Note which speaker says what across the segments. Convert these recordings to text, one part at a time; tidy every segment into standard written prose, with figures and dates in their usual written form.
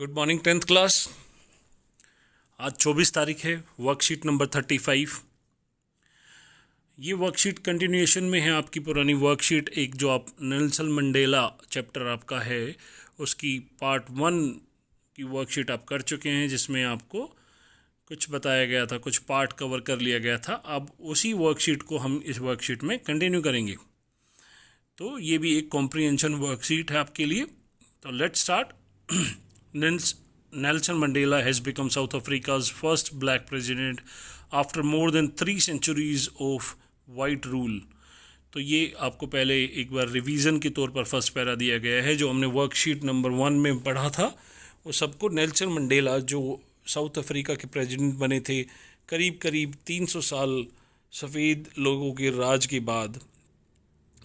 Speaker 1: Good morning 10th class. आज 24 तारीख है। Worksheet number 35। ये वर्कशीट कंटिन्यूएशन में है आपकी पुरानी वर्कशीट एक जो आप नेल्सन मंडेला चैप्टर आपका है उसकी पार्ट 1 की वर्कशीट आप कर चुके हैं, जिसमें आपको कुछ बताया गया था, कुछ पार्ट कवर कर लिया गया था। अब उसी वर्कशीट को हम इस वर्कशीट में कंटिन्यू करेंगे। तो ये भी एक कॉम्प्रिहेंशन वर्कशीट है आपके लिए। तो let's start. Nelson Mandela has become South Africa's first black president after more than 3 centuries of white rule. तो ये आपको पहले एक बार रिवीजन के तौर पर फर्स्ट पैरा दिया गया है जो हमने वर्कशीट नंबर 1 में पढ़ा था। वो सबको नेल्सन मंडेला जो साउथ अफ्रीका के प्रेसिडेंट बने थे करीब करीब 300 साल सफ़ेद लोगों के राज के बाद,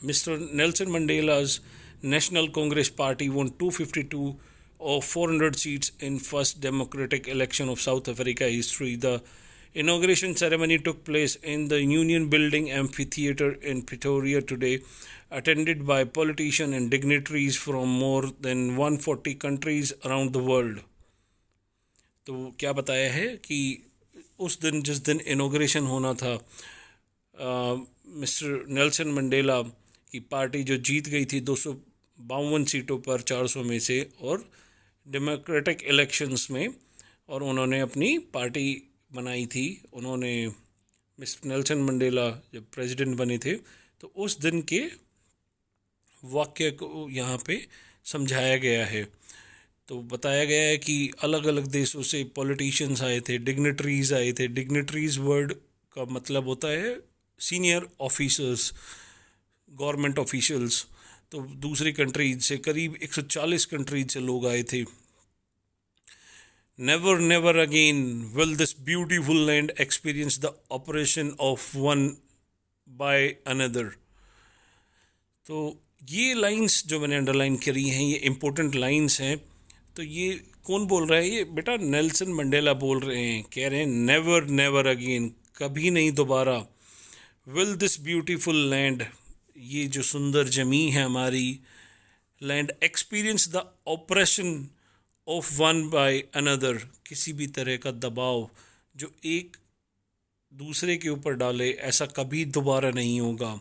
Speaker 1: mister Nelson Mandela's National Congress Party won 252 of 400 seats in first democratic election of South Africa history. The inauguration ceremony took place in the Union Building Amphitheatre in Pretoria today, attended by politicians and dignitaries from more than 140 countries around the world. तो क्या बताया है कि उस दिन जिस दिन inauguration होना था, मिस्टर नेल्सन मंडेला की पार्टी जो जीत गई थी 252 सीटों पर 400 में से और डेमोक्रेटिक इलेक्शंस में, और उन्होंने अपनी पार्टी बनाई थी। उन्होंने मिस्टर नेल्सन मंडेला जब प्रेसिडेंट बने थे तो उस दिन के वाक्य को यहाँ पे समझाया गया है। तो बताया गया है कि अलग अलग देशों से पॉलिटिशियंस आए थे, डिग्निटरीज आए थे। डिग्निटरीज वर्ड का मतलब होता है सीनियर ऑफिसर्स, गवर्नमेंट ऑफिशियल्स। तो दूसरी कंट्रीज से करीब 140 कंट्रीज से लोग आए थे। Never never again will this beautiful land experience the operation of one by another. तो ये लाइंस जो मैंने अंडरलाइन करी हैं ये इम्पोर्टेंट लाइंस हैं। तो ये कौन बोल रहा है? ये बेटा नेल्सन मंडेला बोल रहे हैं। कह रहे हैं नेवर नेवर अगेन, कभी नहीं दोबारा। विल दिस ब्यूटीफुल लैंड, ये जो सुंदर ज़मीं है हमारी, land experience the operation of one by another, किसी भी तरह का दबाव जो एक दूसरे के ऊपर डाले ऐसा कभी दोबारा नहीं होगा।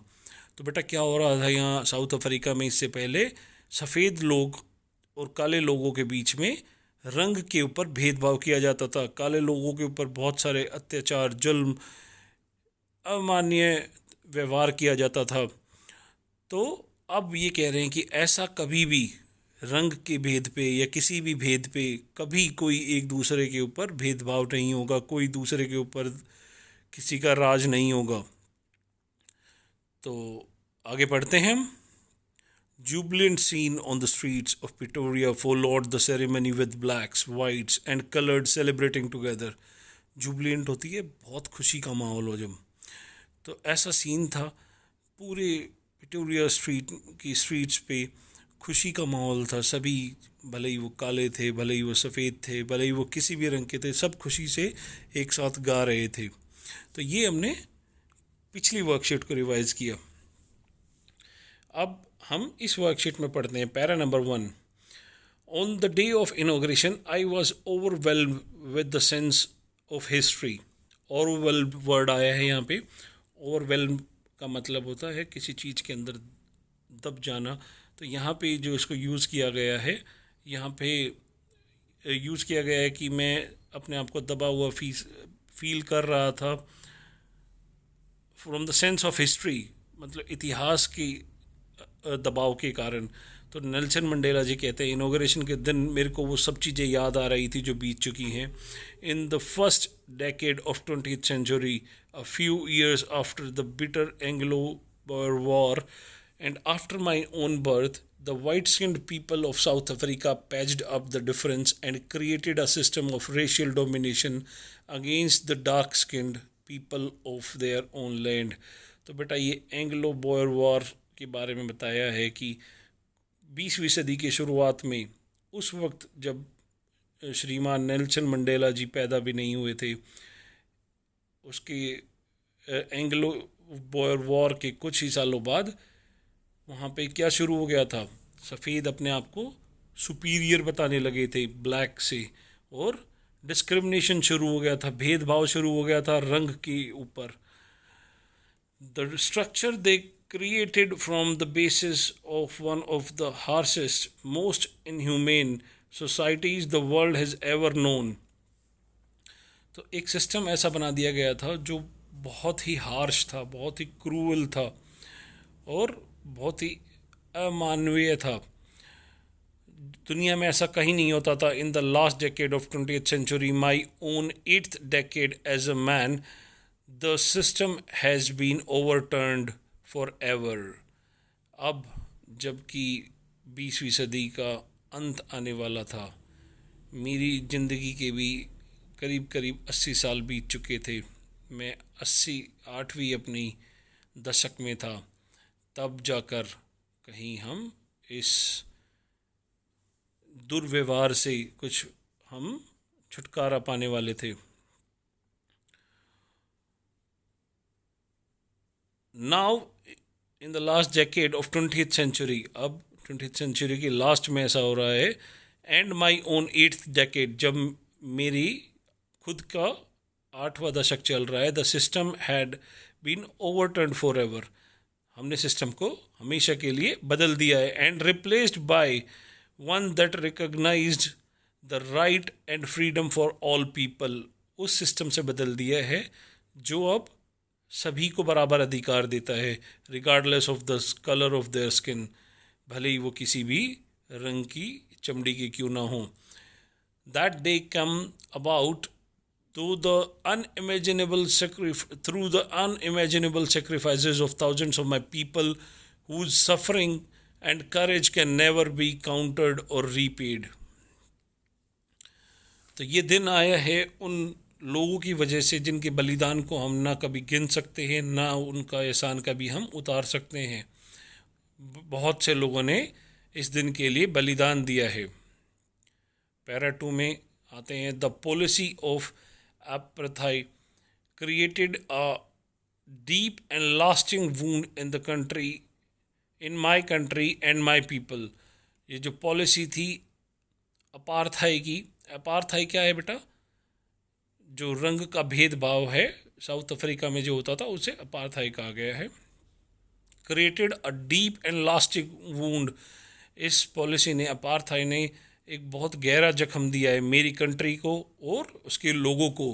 Speaker 1: तो बेटा क्या हो रहा था यहाँ साउथ अफ्रीका में? इससे पहले सफ़ेद लोग और काले लोगों के बीच में रंग के ऊपर भेदभाव किया जाता था। काले लोगों के ऊपर बहुत सारे अत्याचार, जुल्म, अमानवीय व्यवहार किया जाता था। तो अब ये कह रहे हैं कि ऐसा कभी भी रंग के भेद पे या किसी भी भेद पे कभी कोई एक दूसरे के ऊपर भेदभाव नहीं होगा, कोई दूसरे के ऊपर किसी का राज नहीं होगा। तो आगे पढ़ते हैं हम। Jubilant scene on the streets of Pretoria followed the ceremony with blacks, whites and colored celebrating together. Jubilant होती है बहुत खुशी का माहौल हो जब, तो ऐसा सीन था। पूरे विक्टोरिया स्ट्रीट्स पे खुशी का माहौल था। सभी, भले ही वो काले थे, भले ही वो सफ़ेद थे, भले ही वो किसी भी रंग के थे, सब खुशी से एक साथ गा रहे थे। तो ये हमने पिछली वर्कशीट को रिवाइज किया। अब हम इस वर्कशीट में पढ़ते हैं para number 1। On the day of inauguration I was overwhelmed with the sense of history. Overwhelmed word आया है यहाँ पे। ओवरवेल्म का मतलब होता है किसी चीज़ के अंदर दब जाना। तो यहाँ पे जो इसको यूज़ किया गया है, यहाँ पे यूज़ किया गया है कि मैं अपने आप को दबा हुआ फील कर रहा था। From the sense of history मतलब इतिहास की दबाव के कारण। तो नेल्सन मंडेला जी कहते हैं इनॉग्रेशन के दिन मेरे को वो सब चीज़ें याद आ रही थी जो बीत चुकी हैं। In the first decade of 20th century, a few years after the bitter Anglo-Boer War and after my own birth, the white-skinned people of South Africa patched up the difference and created a system of racial domination against the dark-skinned people of their own land. तो बेटा ये Anglo Boer war के बारे में बताया है कि 20वीं सदी की शुरुआत में, उस वक्त जब श्रीमान नेल्सन मंडेला जी पैदा भी नहीं हुए थे, उसके एंग्लो बोयर वॉर के कुछ ही सालों बाद वहाँ पे क्या शुरू हो गया था? सफ़ेद अपने आप को सुपीरियर बताने लगे थे ब्लैक से, और डिस्क्रिमिनेशन शुरू हो गया था, भेदभाव शुरू हो गया था रंग के ऊपर. The structure they created from the basis of one of the harshest, most inhumane societies the world has ever known. तो एक सिस्टम ऐसा बना दिया गया था जो बहुत ही हार्श था, बहुत ही क्रूअल था और बहुत ही अमानवीय था. दुनिया में ऐसा कहीं नहीं होता था. In the last decade of 20th century, my own 8th decade as a man, the system has been overturned forever. अब जबकि 20वीं सदी का अंत आने वाला था, मेरी ज़िंदगी के भी करीब करीब 80 साल बीत चुके थे. मैं 8वीं अपनी दशक में था, तब जाकर कहीं हम इस दुर्व्यवहार से कुछ हम छुटकारा पाने वाले थे. Now in the last decade of 20th century, अब 20th सेंचुरी की लास्ट में ऐसा हो रहा है, and my own 8th decade, जब मेरी खुद का 8वां दशक चल रहा है, the system had been overturn forever. हमने सिस्टम को हमेशा के लिए बदल दिया है. And replaced by one that recognised the right and freedom for all people. उस सिस्टम से बदल दिया है जो अब सभी को बराबर अधिकार देता है, regardless of the colour of their skin, भले ही वो किसी भी रंग की चमड़ी के क्यों ना हो. That day come about through the unimaginable sacrifices of thousands of my people, whose suffering and courage can never be counted or repaid. तो ये दिन आया है उन लोगों की वजह से जिनके बलिदान को हम ना कभी गिन सकते हैं, ना उनका एहसान कभी हम उतार सकते हैं. बहुत से लोगों ने इस दिन के लिए बलिदान दिया है. पैरा 2 में आते हैं, the policy of apartheid created a deep and lasting wound in the country, in my country and my people. ये जो पॉलिसी थी अपार्थाई की, अपार्थाई क्या है बेटा? जो रंग का भेदभाव है साउथ अफ्रीका में जो होता था उसे अपार्थाई कहा गया है. Created a deep and lasting wound. इस पॉलिसी ने, अपार्थाई ने एक बहुत गहरा जख्म दिया है मेरी कंट्री को और उसके लोगों को.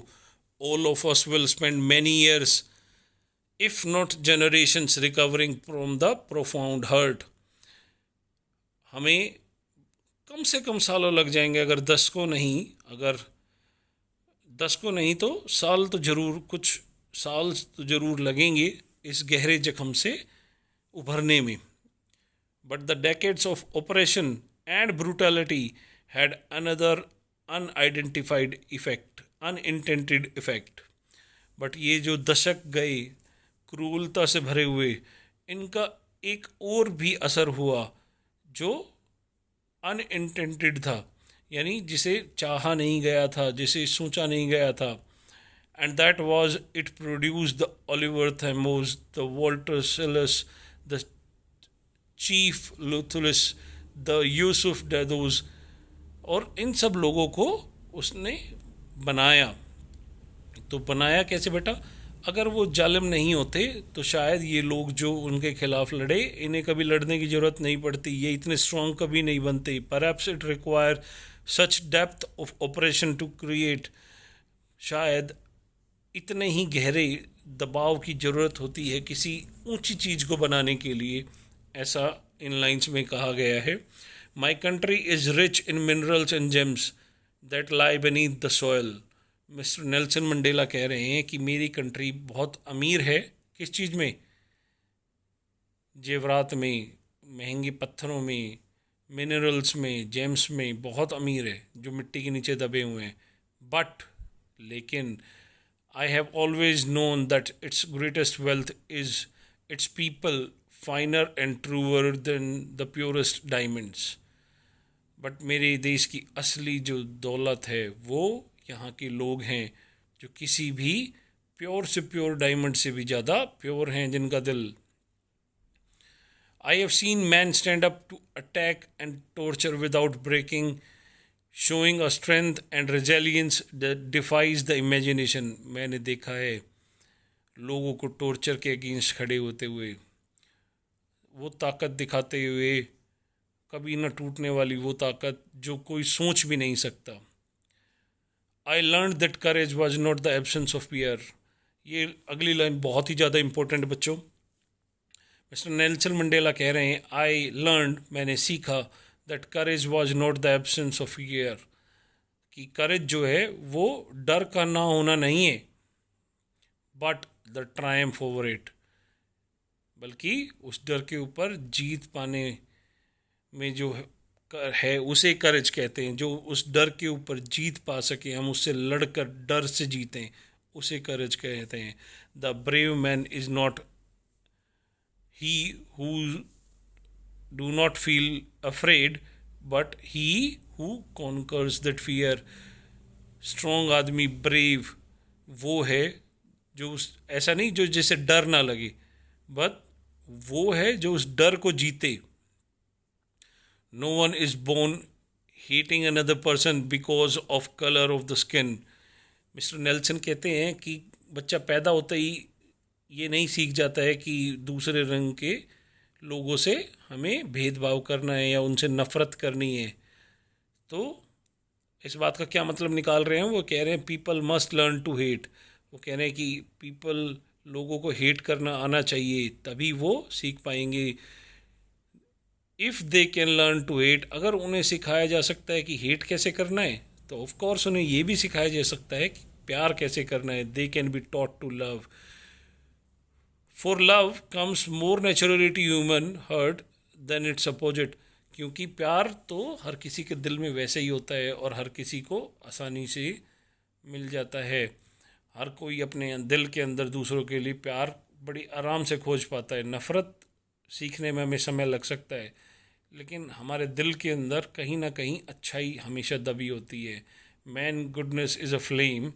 Speaker 1: All of us will spend many years if not generations recovering from the profound hurt. हमें कम से कम सालों लग जाएंगे, अगर 10 को नहीं तो साल तो ज़रूर, कुछ साल तो ज़रूर लगेंगे इस गहरे जख्म से उभरने में. But the decades of operation and brutality had another unidentified effect, unintended effect. But ये जो दशक गए क्रूरता से भरे हुए, इनका एक और भी असर हुआ जो अनइंटेंडेड था, यानी जिसे चाहा नहीं गया था, जिसे सोचा नहीं गया था. And that was it produce the Oliver Tambos, the Walter Sisulus, the chief Luthulis, the Yusuf Dadoos, और इन सब लोगों को उसने बनाया. तो बनाया कैसे बेटा? अगर वो जालिम नहीं होते तो शायद ये लोग जो उनके खिलाफ लड़े, इन्हें कभी लड़ने की ज़रूरत नहीं पड़ती, ये इतने स्ट्रॉन्ग कभी नहीं बनते. Perhaps it require such depth of operation to create. शायद इतने ही गहरे दबाव की ज़रूरत होती है किसी ऊंची चीज़ को बनाने के लिए. ऐसा इन लाइन्स में कहा गया है. My country is rich in minerals and James that lie beneath the soil. Mister Nelson Mandela कह रहे हैं कि मेरी कंट्री बहुत अमीर है. किस चीज़ में? जेवरात में, महंगे पत्थरों में, मिनरल्स में, जेम्स में बहुत अमीर है जो मिट्टी के नीचे दबे हुए हैं. बट लेकिन I have always known that its greatest wealth is its people, finer and truer than the purest diamonds. But मेरे देश की असली जो दौलत है वो यहाँ के लोग हैं जो किसी भी प्योर से प्योर डायमंड से भी ज़्यादा प्योर हैं, जिनका दिल. I have seen men stand up to attack and torture without breaking, showing a strength and resilience that defies the imagination. मैंने देखा है लोगों को टॉर्चर के अगेंस्ट खड़े होते हुए, वो ताकत दिखाते हुए, कभी न टूटने वाली वो ताकत जो कोई सोच भी नहीं सकता. I learn that courage was not the absence of fear. ये अगली लाइन बहुत ही ज़्यादा इंपॉर्टेंट बच्चों. मिस्टर नेल्सन मंडेला कह रहे हैं आई लर्न, मैंने सीखा, that courage was not the absence of fear, कि करेज जो है वो डर का ना होना नहीं है, but the Triumph over it, बल्कि उस डर के ऊपर जीत पाने में जो है उसे करेज कहते हैं. जो उस डर के ऊपर जीत पा सके, हम उससे लड़कर डर से जीतें, उसे करेज कहते हैं. The brave man is not he who do not feel afraid, but he who conquers that fear. Strong आदमी, ब्रेव वो है जो उस, ऐसा नहीं जो जिसे डर ना लगे, बट वो है जो उस डर को जीते. No one is born hating another person because of colour of the skin. Mister Nelson कहते हैं कि बच्चा पैदा होता ही ये नहीं सीख जाता है कि दूसरे रंग के लोगों से हमें भेदभाव करना है या उनसे नफ़रत करनी है. तो इस बात का क्या मतलब निकाल रहे हैं? वो कह रहे हैं people must learn to hate. वो कह रहे हैं कि पीपल, लोगों को हेट करना आना चाहिए, तभी वो सीख पाएंगे. If they can learn to hate, अगर उन्हें सिखाया जा सकता है कि हेट कैसे करना है, तो ऑफ कोर्स उन्हें ये भी सिखाया जा सकता है कि प्यार कैसे करना है. They can be taught to love. For love comes more naturally to human hurt than its opposite. क्योंकि प्यार तो हर किसी के दिल में वैसे ही होता है और हर किसी को आसानी से मिल जाता है. हर कोई अपने दिल के अंदर दूसरों के लिए प्यार बड़ी आराम से खोज पाता है. नफ़रत सीखने में हमें समय लग सकता है, लेकिन हमारे दिल के अंदर कहीं ना कहीं अच्छाई हमेशा दबी होती है. Man goodness is a flame.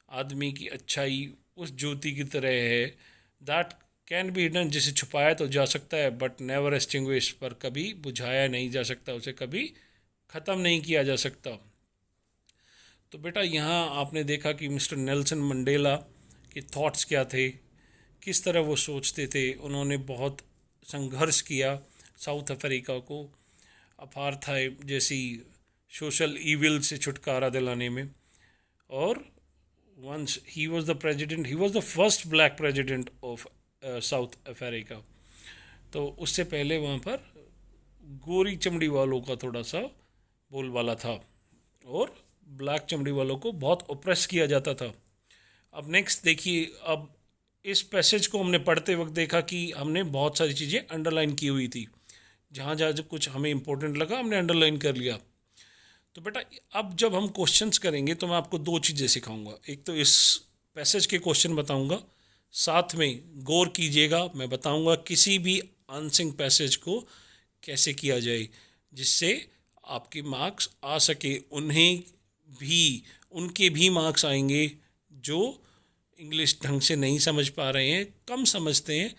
Speaker 1: आदमी की अच्छाई उस ज्योति की तरह है. दैट कैन बी हिडन, जिसे छुपाया तो जा सकता है, बट नेवर एक्सटिंग्विश, पर कभी बुझाया नहीं जा सकता, उसे कभी ख़त्म नहीं किया जा सकता. तो बेटा यहाँ आपने देखा कि मिस्टर नेल्सन मंडेला के थॉट्स क्या थे, किस तरह वो सोचते थे. उन्होंने बहुत संघर्ष किया साउथ अफ्रीका को अपार्थाइड जैसी सोशल ईविल से छुटकारा दिलाने में. और once he was the president, he was the first black president of South Africa. तो उससे पहले वहाँ पर गोरी चमड़ी वालों का थोड़ा सा बोलबाला था और ब्लैक चमड़ी वालों को बहुत ओप्रेस किया जाता था. अब नेक्स्ट देखिए, अब इस पैसेज को हमने पढ़ते वक्त देखा कि हमने बहुत सारी चीज़ें अंडरलाइन की हुई थी. जहाँ जहाँ जब कुछ हमें इंपॉर्टेंट लगा हमने अंडरलाइन कर लिया. तो बेटा अब जब हम क्वेश्चंस करेंगे तो मैं आपको दो चीज़ें सिखाऊंगा. एक तो इस पैसेज के क्वेश्चन बताऊंगा, साथ में गौर कीजिएगा, मैं बताऊंगा किसी भी आंसरिंग पैसेज को कैसे किया जाए जिससे आपके मार्क्स आ सके. उन्हें भी, उनके भी मार्क्स आएंगे जो इंग्लिश ढंग से नहीं समझ पा रहे हैं, कम समझते हैं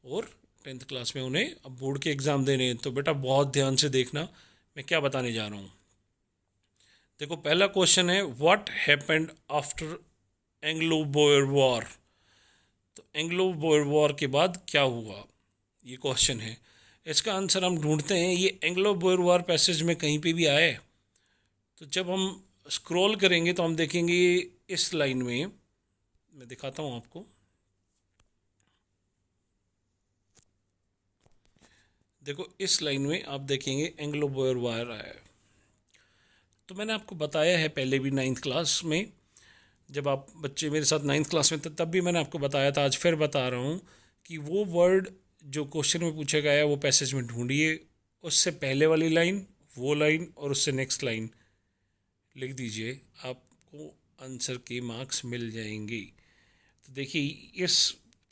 Speaker 1: और 10th क्लास में उन्हें अब बोर्ड के एग्ज़ाम देने हैं. तो बेटा बहुत ध्यान से देखना मैं क्या बताने जा रहा हूँ. देखो पहला क्वेश्चन है what happened after Anglo Boer war. तो एंग्लो बोयर वॉर के बाद क्या हुआ, ये क्वेश्चन है. इसका आंसर हम ढूंढते हैं. ये एंग्लो बोयर वॉर पैसेज में कहीं पे भी आए. तो जब हम स्क्रॉल करेंगे तो हम देखेंगे इस लाइन में, मैं दिखाता हूँ आपको. देखो इस लाइन में आप देखेंगे एंग्लो बोयर वॉर आया है. तो मैंने आपको बताया है पहले भी 9th क्लास में, जब आप बच्चे मेरे साथ 9th क्लास में थे तब भी मैंने आपको बताया था, आज फिर बता रहा हूँ कि वो वर्ड जो क्वेश्चन में पूछा गया है वो पैसेज में ढूंढिए. उससे पहले वाली लाइन, वो लाइन और उससे नेक्स्ट लाइन लिख दीजिए, आपको आंसर के मार्क्स मिल जाएंगे. तो देखिए इस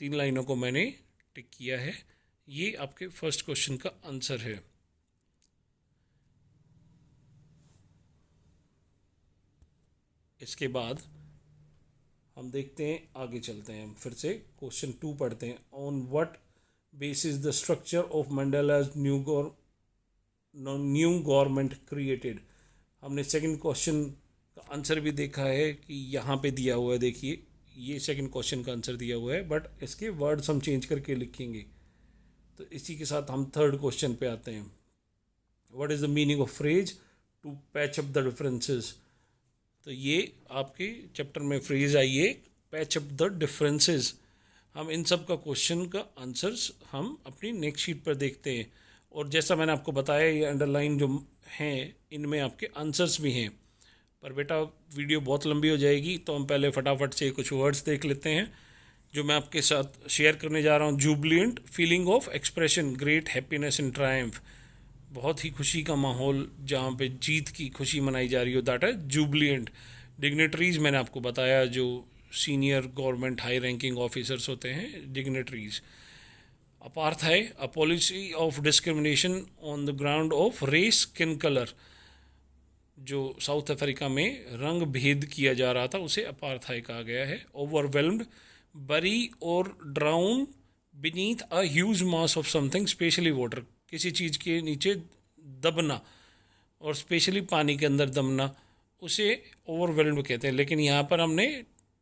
Speaker 1: 3 लाइनों को मैंने टिक किया है, ये आपके फर्स्ट क्वेश्चन का आंसर है. इसके बाद हम देखते हैं, आगे चलते हैं, हम फिर से क्वेश्चन 2 पढ़ते हैं. On what basis the structure of Mandela's new government created. हमने सेकंड क्वेश्चन का आंसर भी देखा है कि यहाँ पे दिया हुआ है, देखिए ये सेकंड क्वेश्चन का आंसर दिया हुआ है, बट इसके वर्ड्स हम चेंज करके लिखेंगे। तो इसी के साथ हम थर्ड क्वेश्चन पे आते हैं। What is the meaning of phrase to patch up the differences. तो ये आपके चैप्टर में फ्रेज आई है, पैच अप द डिफरेंसेस। हम इन सब का क्वेश्चन का आंसर्स हम अपनी नेक्स्ट शीट पर देखते हैं। और जैसा मैंने आपको बताया, ये अंडरलाइन जो हैं इनमें आपके आंसर्स भी हैं। पर बेटा वीडियो बहुत लंबी हो जाएगी, तो हम पहले फटाफट से कुछ वर्ड्स देख लेते हैं जो मैं आपके साथ शेयर करने जा रहा हूँ। Jubilant, feeling of expression, great happiness and triumph. बहुत ही खुशी का माहौल जहाँ पे जीत की खुशी मनाई जा रही हो, दैट है जुबलिएंट। डिग्नेटरीज मैंने आपको बताया, जो senior government high ranking officers होते हैं, dignitaries. Apartheid, a policy of discrimination on the ground of race, skin colour. जो साउथ अफ्रीका में रंग भेद किया जा रहा था उसे अपार्थाइड कहा गया है। ओवरवेल्म्ड, बरी और drown beneath a huge mass of something, specially water. किसी चीज़ के नीचे दबना और स्पेशली पानी के अंदर दबना, उसे ओवरवेल्म्ड कहते हैं। लेकिन यहाँ पर हमने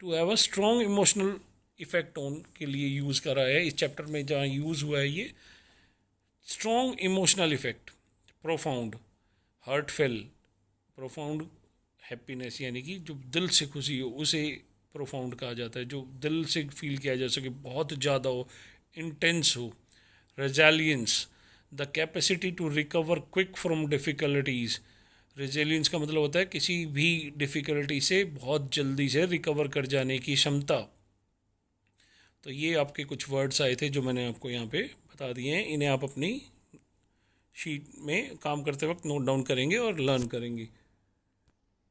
Speaker 1: to have a strong emotional effect on के लिए यूज़ करा है। इस चैप्टर में जहाँ यूज़ हुआ है ये strong emotional effect. Profound, heartfelt, profound happiness यानी कि जो दिल से खुशी हो उसे प्रोफाउंड कहा जाता है, जो दिल से फील किया जा सके, बहुत ज़्यादा हो, इंटेंस हो। Resilience, the capacity to recover quick from difficulties. Resilience का मतलब होता है किसी भी डिफ़िकल्टी से बहुत जल्दी से रिकवर कर जाने की क्षमता। तो ये आपके कुछ वर्ड्स आए थे जो मैंने आपको यहाँ पे बता दिए हैं। इन्हें आप अपनी शीट में काम करते वक्त नोट डाउन करेंगे और लर्न करेंगे।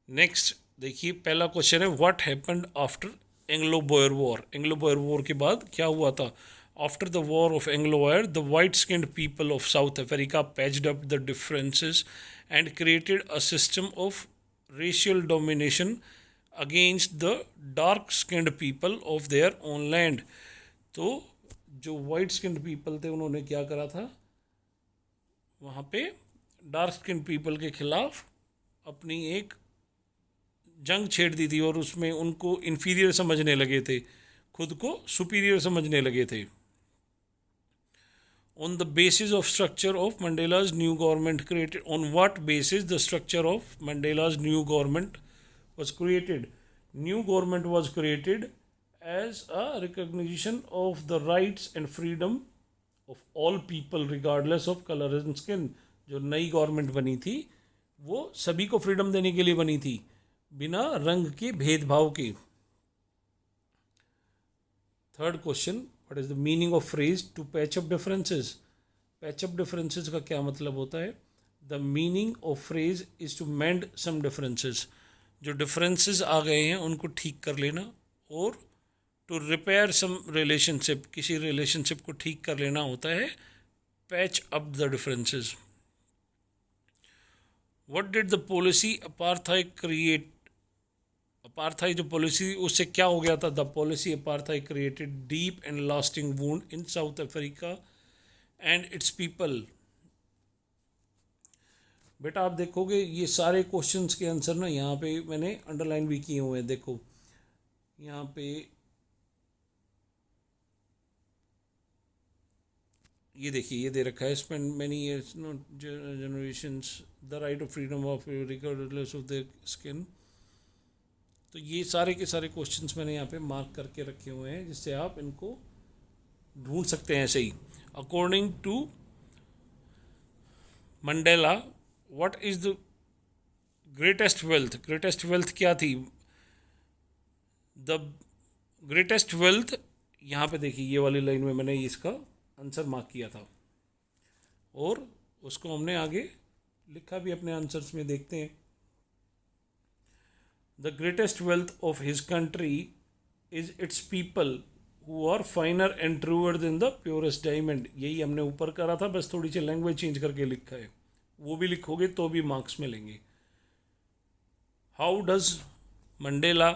Speaker 1: नेक्स्ट देखिए, पहला क्वेश्चन है, what happened after Anglo Boer war. Anglo Boer war के बाद क्या हुआ था। After the war of Anglo Boer, the white skinned people of South Africa patched up the differences and created a system of racial domination against the dark skinned people of their own land. तो जो white skinned people थे उन्होंने क्या करा था, वहाँ पे dark skin people के खिलाफ अपनी एक जंग छेड़ दी थी और उसमें उनको इन्फीरियर समझने लगे थे, खुद को सुपीरियर समझने लगे थे। On the basis of structure of Mandela's new government created, on what basis the structure of Mandela's new government was created? New government was created as a recognition of the rights and freedom of all people regardless of color and skin। जो नई government बनी थी वो सभी को freedom देने के लिए बनी थी, बिना रंग के भेदभाव के। Third question, what is the meaning of phrase to patch up differences. Patch up differences का क्या मतलब होता है। The meaning of phrase is to mend some differences. जो डिफरेंसेस आ गए हैं उनको ठीक कर लेना, और टू रिपेयर सम रिलेशनशिप, किसी रिलेशनशिप को ठीक कर लेना होता है patch up the differences. What did the policy apartheid create. Apartheid जो पॉलिसी उससे क्या हो गया था। The policy apartheid created deep and lasting wound in south Africa and it's people. बेटा आप देखोगे ये सारे क्वेश्चंस के आंसर ना यहाँ पे मैंने अंडरलाइन भी किए हुए हैं। देखो यहाँ पे ये देखिए, ये दे रखा है, spend many years not generations the right of freedom of regardless of the skin. तो ये सारे के सारे क्वेश्चंस मैंने यहाँ पे मार्क करके रखे हुए हैं जिससे आप इनको ढूंढ सकते हैं ऐसे ही। According to Mandela, what is the greatest wealth. Greatest wealth क्या थी। द ग्रेटेस्ट वेल्थ, यहाँ पे देखिए ये वाली लाइन में मैंने इसका आंसर मार्क किया था और उसको हमने आगे लिखा भी अपने आंसर्स में, देखते हैं। The greatest wealth of his country is its people who are finer and truer than the purest diamond. यही हमने ऊपर करा था, बस थोड़ी सी लैंग्वेज चेंज करके लिखा है, वो भी लिखोगे तो भी मार्क्स मिलेंगे। How does Mandela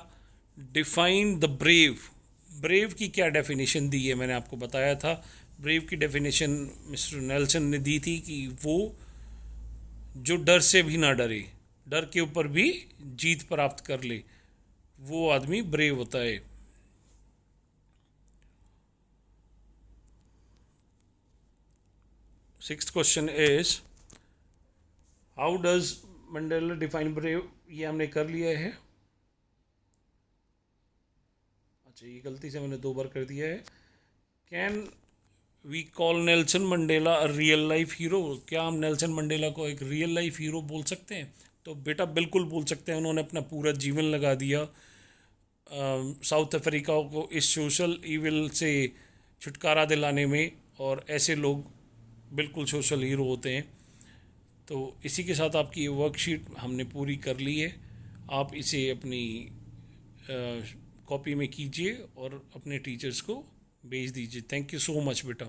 Speaker 1: define the brave. Brave की क्या डेफिनेशन दी है, मैंने आपको बताया था। ब्रेव की डेफिनेशन मिस्टर नेल्सन ने दी थी कि वो जो डर से भी ना डरे, डर के ऊपर भी जीत प्राप्त कर ले, वो आदमी ब्रेव होता है। Sixth question is how does Mandela define brave, ये हमने कर लिया है। अच्छा, ये गलती से मैंने 2 बार कर दिया है। Can we call Nelson Mandela a real life hero, क्या हम नेल्सन मंडेला को एक रियल लाइफ हीरो बोल सकते हैं? तो बेटा बिल्कुल बोल सकते हैं। उन्होंने अपना पूरा जीवन लगा दिया साउथ अफ्रीका को इस सोशल ईविल से छुटकारा दिलाने में, और ऐसे लोग बिल्कुल सोशल हीरो होते हैं। तो इसी के साथ आपकी ये वर्कशीट हमने पूरी कर ली है। आप इसे अपनी कॉपी में कीजिए और अपने टीचर्स को भेज दीजिए। थैंक यू सो मच बेटा।